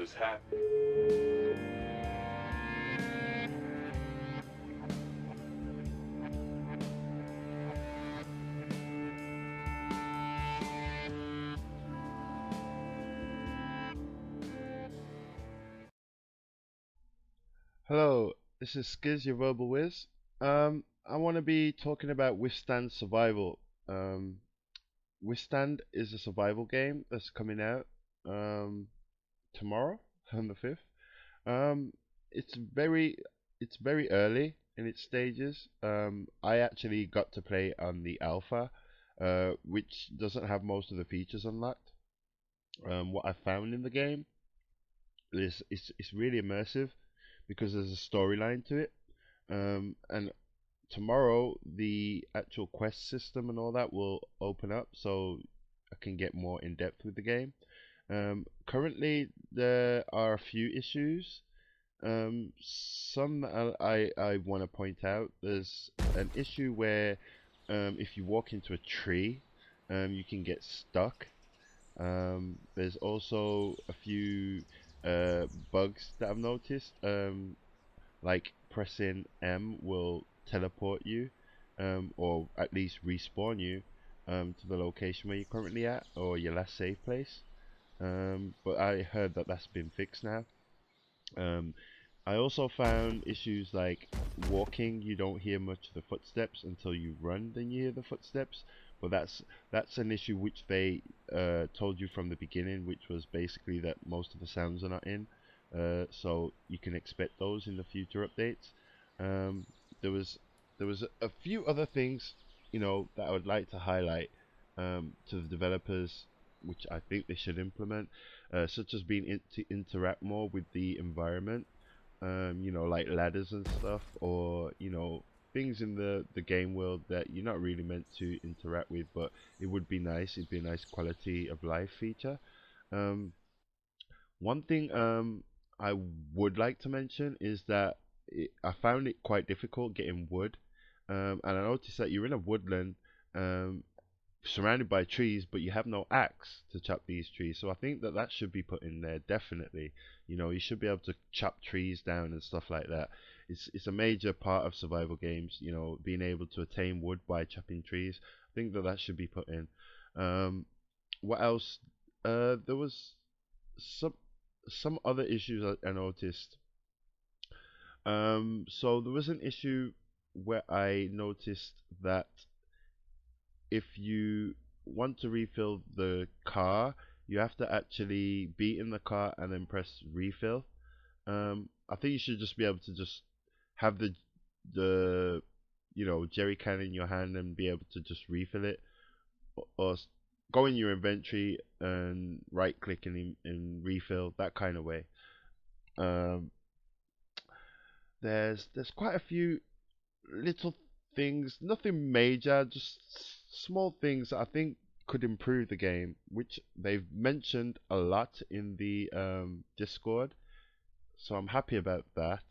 is happening. Hello, this is Sckiz, your verbal whiz. I want to be talking about Withstand Survival. Um, Withstand is a survival game that's coming out um, tomorrow on the 5th. Um, it's very it's very early in its stages. I actually got to play on the alpha, which doesn't have most of the features unlocked. What I found in the game is it's really immersive because there's a storyline to it. And tomorrow the actual quest system and all that will open up, so I can get more in depth with the game. Currently, there are a few issues. Some that I want to point out. There's an issue where if you walk into a tree, you can get stuck. There's also a few bugs that I've noticed. Like pressing M will teleport you, or at least respawn you, to the location where you're currently at, or your last save place. But I heard that that's been fixed now. Um, I also found issues like walking. You don't hear much of the footsteps until you run, then you hear the footsteps. But that's an issue which they told you from the beginning, which was basically that most of the sounds are not in. So you can expect those in the future updates. Um, there was a few other things, that I would like to highlight to the developers, which I think they should implement, such as being to interact more with the environment, like ladders and stuff, or things in the game world that you're not really meant to interact with, but it would be nice. It'd be a nice quality of life feature. Um, One thing I would like to mention is that I found it quite difficult getting wood, and I noticed that you're in a woodland. Um, Surrounded by trees, but you have no axe to chop these trees. So I think that that should be put in there definitely. You should be able to chop trees down and stuff like that. It's a major part of survival games. Being able to attain wood by chopping trees. I think that that should be put in. Um, what else? There was some other issues I noticed. So there was an issue where I noticed that if you want to refill the car, you have to actually be in the car and then press refill. I think you should just be able to just have the jerry can in your hand and be able to just refill it, or go in your inventory and right click and refill that kind of way. Um, there's quite a few little things, nothing major, just small things that I think could improve the game, which they've mentioned a lot in the Discord. So I'm happy about that,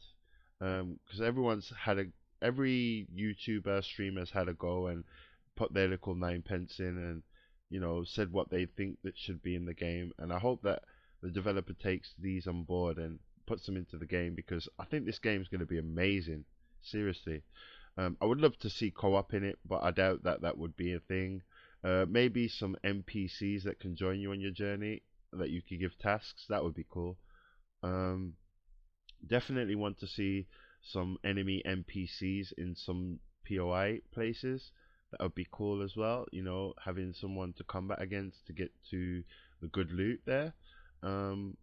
because every YouTuber streamer's had a go and put their little nine pence in, and said what they think that should be in the game. And I hope that the developer takes these on board and puts them into the game, because I think this game is going to be amazing. Seriously. I would love to see co-op in it, but I doubt that that would be a thing. Maybe some NPCs that can join you on your journey that you could give tasks. That would be cool. Um, Definitely want to see some enemy NPCs in some POI places. That would be cool as well. Having someone to combat against to get to the good loot there. Um,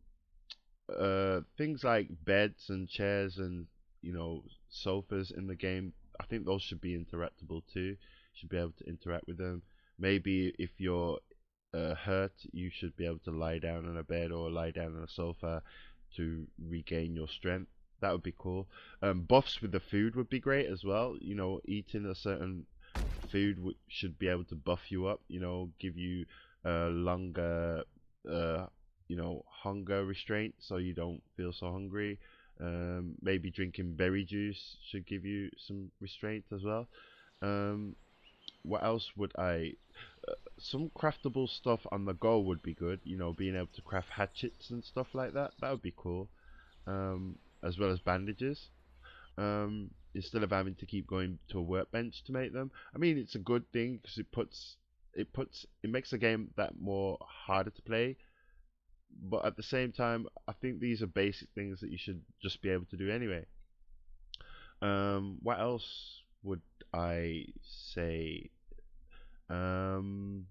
Things like beds and chairs and sofas in the game, I think those should be interactable too. You should be able to interact with them. Maybe if you're hurt, you should be able to lie down on a bed or lie down on a sofa to regain your strength. That would be cool. Buffs with the food would be great as well. Eating a certain food should be able to buff you up. Give you longer, hunger restraint, so you don't feel so hungry. Maybe drinking berry juice should give you some restraint as well. Um, what else would I? some craftable stuff on the go would be good. You know, being able to craft hatchets and stuff like that. That would be cool. As well as bandages. Instead of having to keep going to a workbench to make them. I mean, it's a good thing because it makes the game that more harder to play. But at the same time, I think these are basic things that you should just be able to do anyway. What else would I say? Um,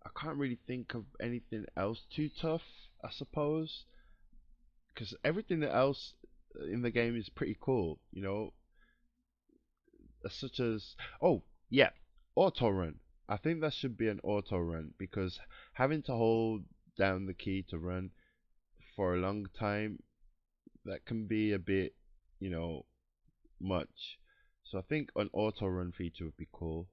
I can't really think of anything else too tough, I suppose, because everything else in the game is pretty cool. You know, such as yeah, auto run. I think that should be an auto run because having to hold down the key to run for a long time that can be a bit, you know, much. So I think an auto run feature would be cool.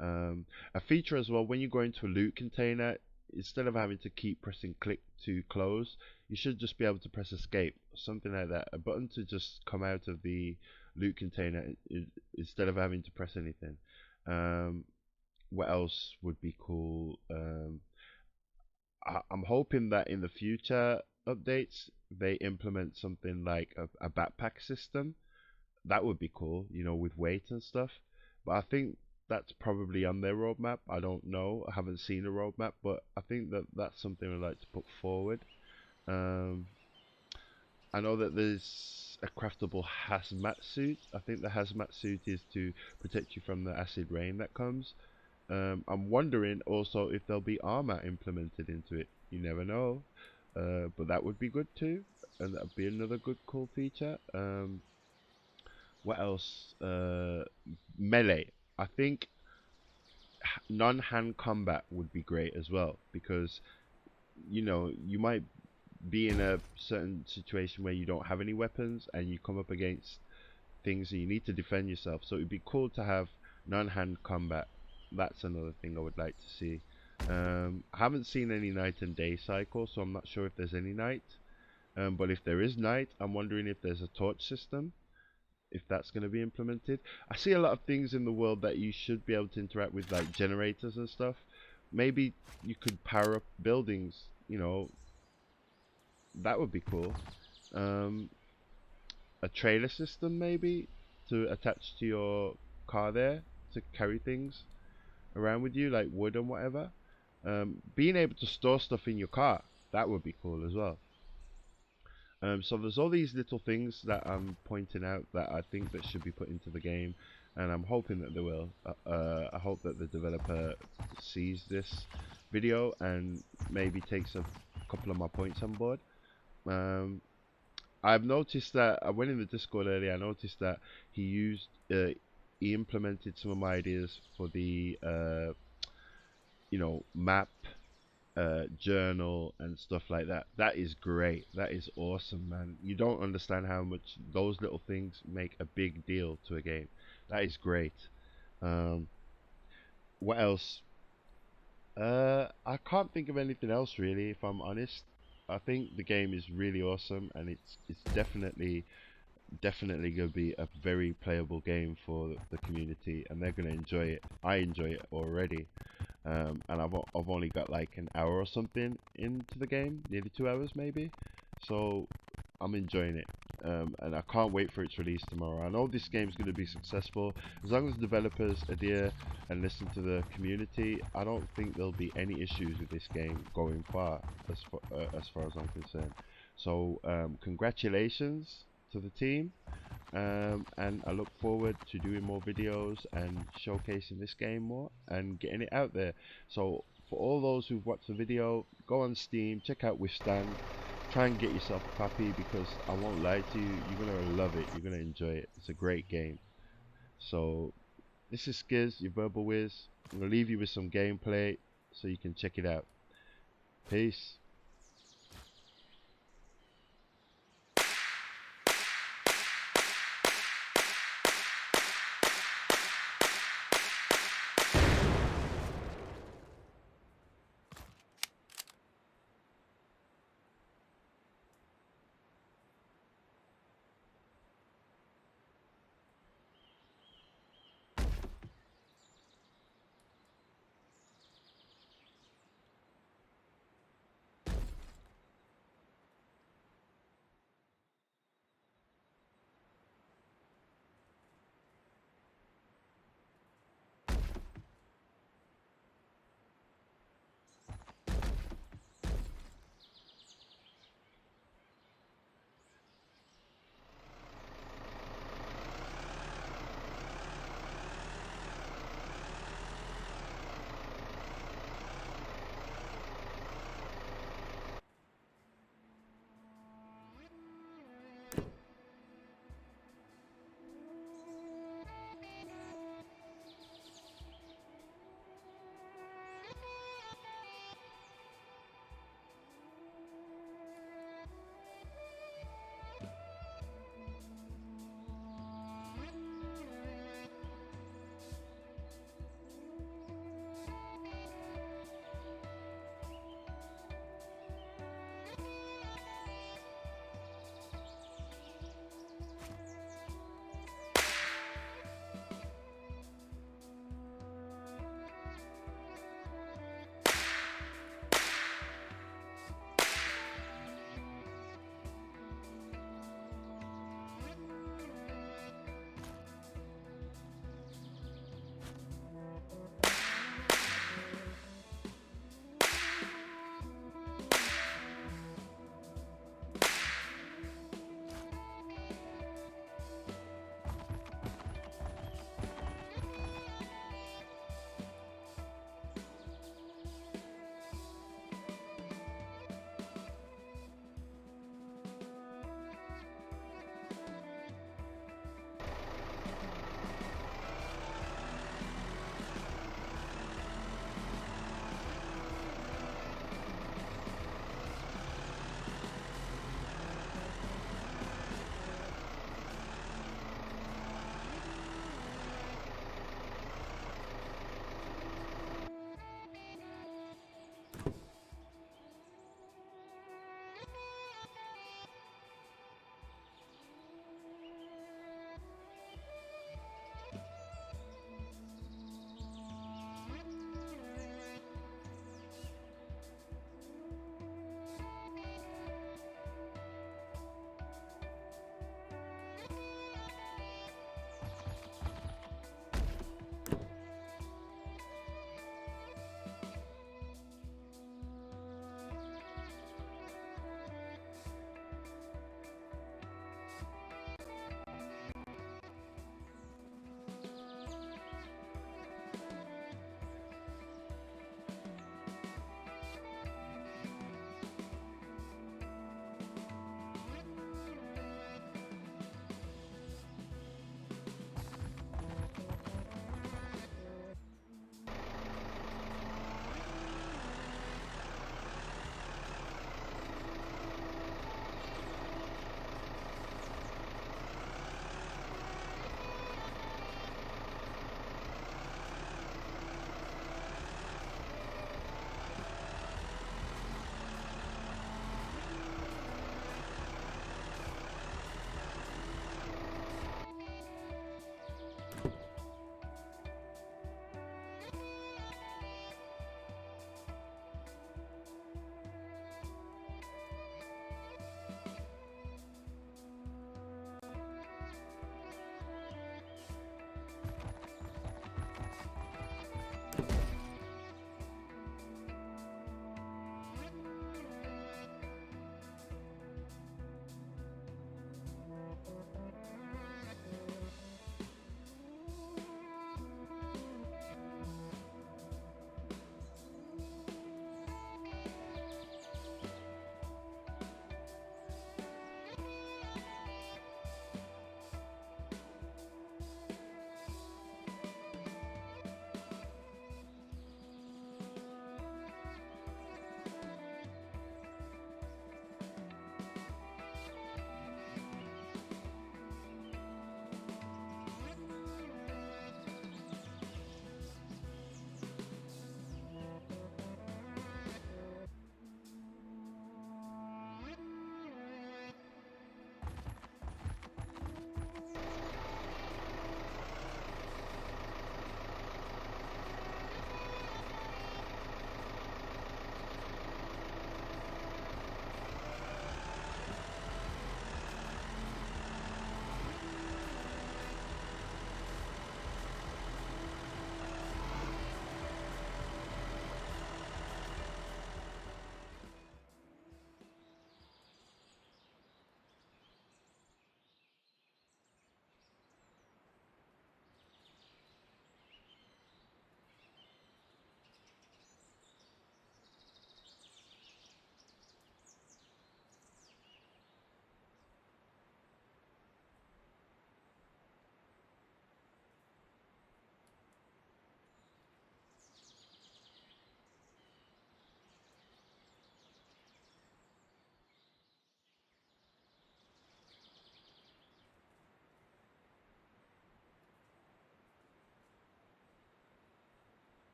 A feature as well when you go into a loot container, instead of having to keep pressing click to close, you should just be able to press escape, something like that. A button to just come out of the loot container instead of having to press anything. Um, what else would be cool? I'm hoping that in the future updates they implement something like a backpack system. That would be cool, you know, with weight and stuff. But I think that's probably on their roadmap. I don't know. I haven't seen a roadmap, but I think that that's something I'd like to put forward. Um, I know that there's a craftable hazmat suit. I think the hazmat suit is to protect you from the acid rain that comes. I'm wondering also if there'll be armor implemented into it. You never know. But that would be good too. And that would be another good cool feature. What else? Melee. I think non-hand combat would be great as well because you know you might be in a certain situation where you don't have any weapons and you come up against things and you need to defend yourself. So it'd be cool to have non-hand combat. That's another thing I would like to see. I haven't seen any night and day cycle, so I'm not sure if there's any night. But if there is night, I'm wondering if there's a torch system, if that's going to be implemented. I see a lot of things in the world that you should be able to interact with, like generators and stuff. Maybe you could power up buildings, you know, that would be cool. Um, a trailer system maybe to attach to your car there to carry things around with you, like wood and whatever. Being able to store stuff in your car, that would be cool as well. So there's all these little things that I'm pointing out that I think that should be put into the game, and I'm hoping that they will. I hope that the developer sees this video and maybe takes a couple of my points on board. Um, I've noticed that I went in the Discord earlier. I noticed that he implemented some of my ideas for the map, journal and stuff like that. That is great. That is awesome, man. You don't understand how much those little things make a big deal to a game. That is great. Um, what else? I can't think of anything else really, if I'm honest. I think the game is really awesome, and it's definitely going to be a very playable game for the community, and they're going to enjoy it. I enjoy it already. And I've only got like an hour or something into the game, nearly 2 hours maybe. So I'm enjoying it, and I can't wait for its release tomorrow. I know this game's going to be successful as long as developers adhere and listen to the community. I don't think there'll be any issues with this game going far, as far as I'm concerned. So congratulations to the team. And I look forward to doing more videos and showcasing this game more and getting it out there. So for all those who've watched the video, go on Steam, check out Withstand, try and get yourself a copy because I won't lie to you, you're going to love it, you're going to enjoy it. It's a great game. So this is Sckiz, your Verbal Wiz. I'm going to leave you with some gameplay so you can check it out. Peace.